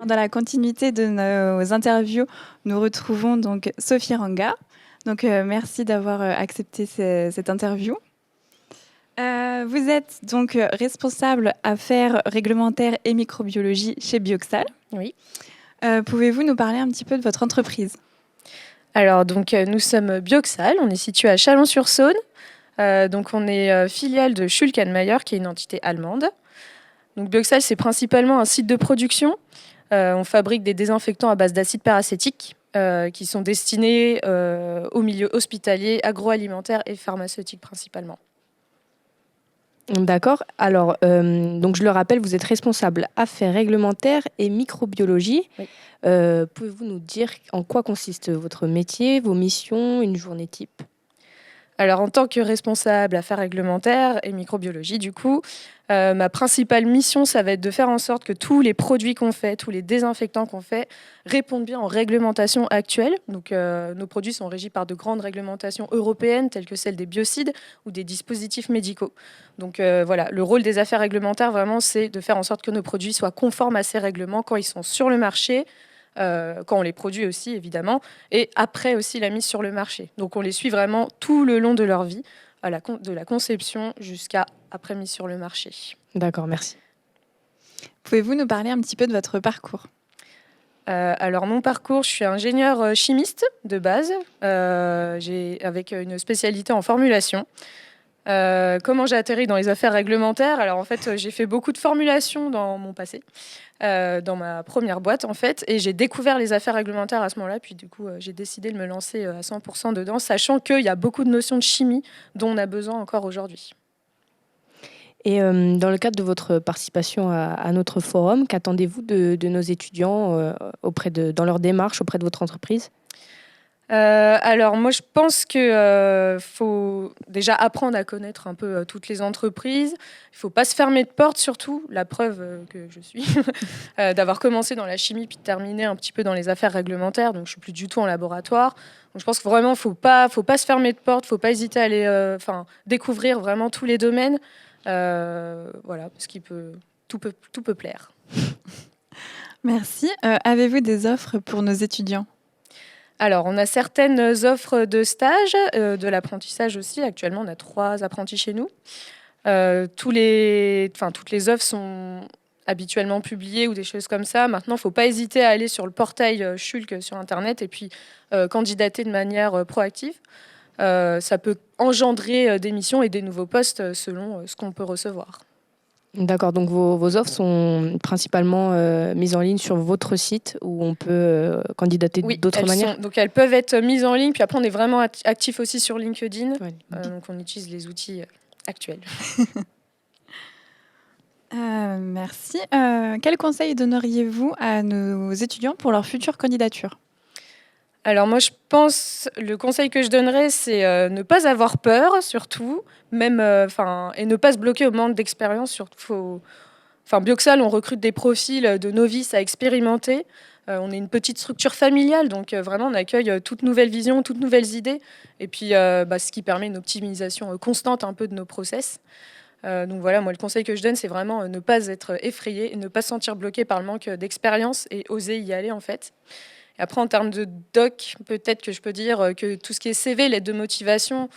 dans la continuité de nos interviews, nous retrouvons donc Sophie Ranga. Donc, merci d'avoir accepté cette interview. Vous êtes donc responsable affaires réglementaires et microbiologie chez Bioxal. Oui. Pouvez-vous nous parler un petit peu de votre entreprise ? Alors, donc, nous sommes Bioxal, on est situé à Chalon-sur-Saône. Donc, on est filiale de Schülke & Mayr, qui est une entité allemande. Donc, Bioxal, c'est principalement un site de production. On fabrique des désinfectants à base d'acide peracétique qui sont destinés au milieu hospitalier, agroalimentaire et pharmaceutique principalement. D'accord. Alors, donc je le rappelle, vous êtes responsable affaires réglementaires et microbiologie. Oui. Pouvez-vous nous dire en quoi consiste votre métier, vos missions, une journée type ? Alors, en tant que responsable affaires réglementaires et microbiologie, du coup, ma principale mission, ça va être de faire en sorte que tous les produits qu'on fait, tous les désinfectants qu'on fait, répondent bien aux réglementations actuelles. Donc, nos produits sont régis par de grandes réglementations européennes, telles que celles des biocides ou des dispositifs médicaux. Donc, voilà, le rôle des affaires réglementaires, vraiment, c'est de faire en sorte que nos produits soient conformes à ces règlements quand ils sont sur le marché, quand on les produit aussi, évidemment, et après aussi la mise sur le marché. Donc, on les suit vraiment tout le long de leur vie, de la conception jusqu'à après mise sur le marché. D'accord, merci. Pouvez-vous nous parler un petit peu de votre parcours ? Alors, mon parcours, je suis ingénieure chimiste de base, avec une spécialité en formulation. Comment j'ai atterri dans les affaires réglementaires ? Alors, en fait, j'ai fait beaucoup de formulations dans mon passé. Dans ma première boîte en fait, et j'ai découvert les affaires réglementaires à ce moment-là, puis du coup j'ai décidé de me lancer à 100% dedans, sachant qu'il y a beaucoup de notions de chimie dont on a besoin encore aujourd'hui. Et dans le cadre de votre participation à notre forum, qu'attendez-vous de nos étudiants dans leur démarche auprès de votre entreprise ? Alors moi je pense que faut déjà apprendre à connaître un peu toutes les entreprises. Il faut pas se fermer de porte surtout. La preuve que je suis d'avoir commencé dans la chimie puis de terminer un petit peu dans les affaires réglementaires. Donc je suis plus du tout en laboratoire. Donc je pense que vraiment faut pas se fermer de porte. Faut pas hésiter à aller découvrir vraiment tous les domaines. Voilà, parce tout peut plaire. Merci. Avez-vous des offres pour nos étudiants ? Alors, on a certaines offres de stage, de l'apprentissage aussi. Actuellement, on a 3 apprentis chez nous. Toutes les offres sont habituellement publiées ou des choses comme ça. Maintenant, il ne faut pas hésiter à aller sur le portail Schülke sur Internet et puis candidater de manière proactive. Ça peut engendrer des missions et des nouveaux postes selon ce qu'on peut recevoir. D'accord, donc vos offres sont principalement mises en ligne sur votre site où on peut candidater d'autres manières ? Donc elles peuvent être mises en ligne, puis après on est vraiment actif aussi sur LinkedIn, Ouais. donc on utilise les outils actuels. Merci. Quel conseil donneriez-vous à nos étudiants pour leur future candidature ? Alors moi, je pense, le conseil que je donnerais, c'est ne pas avoir peur, surtout, même, et ne pas se bloquer au manque d'expérience. Bioxal, on recrute des profils de novices à expérimenter. On est une petite structure familiale, donc vraiment, on accueille toute nouvelle vision, toutes nouvelles idées, et puis ce qui permet une optimisation constante un peu de nos process. Donc voilà, moi, le conseil que je donne, c'est vraiment ne pas être effrayé et ne pas se sentir bloqué par le manque d'expérience et oser y aller, en fait. Après, en termes de doc, peut-être que je peux dire que tout ce qui est CV, lettre de motivation,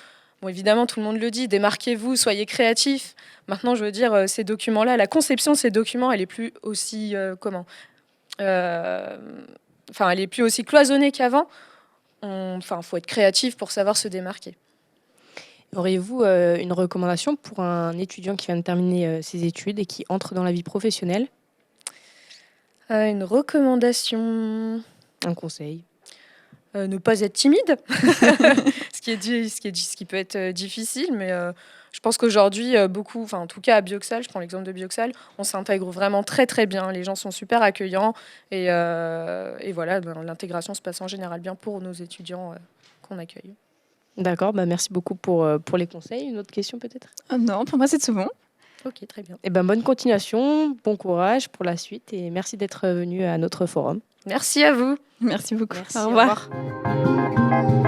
bon, évidemment, tout le monde le dit, démarquez-vous, soyez créatifs. Maintenant, je veux dire, ces documents-là, la conception de ces documents, elle est plus aussi, elle est plus aussi cloisonnée qu'avant. Faut être créatif pour savoir se démarquer. Auriez-vous une recommandation pour un étudiant qui vient de terminer ses études et qui entre dans la vie professionnelle ? Une recommandation... Un conseil. Ne pas être timide, ce qui peut être difficile, mais je pense qu'aujourd'hui, en tout cas à Bioxal, je prends l'exemple de Bioxal, on s'intègre vraiment très très bien, les gens sont super accueillants et voilà, l'intégration se passe en général bien pour nos étudiants qu'on accueille. D'accord, merci beaucoup pour les conseils. Une autre question peut-être ? Non, pour moi c'est tout bon. Ok, très bien. Bonne continuation, bon courage pour la suite et merci d'être venu à notre forum. Merci à vous. Merci beaucoup. Merci, Au revoir. Au revoir.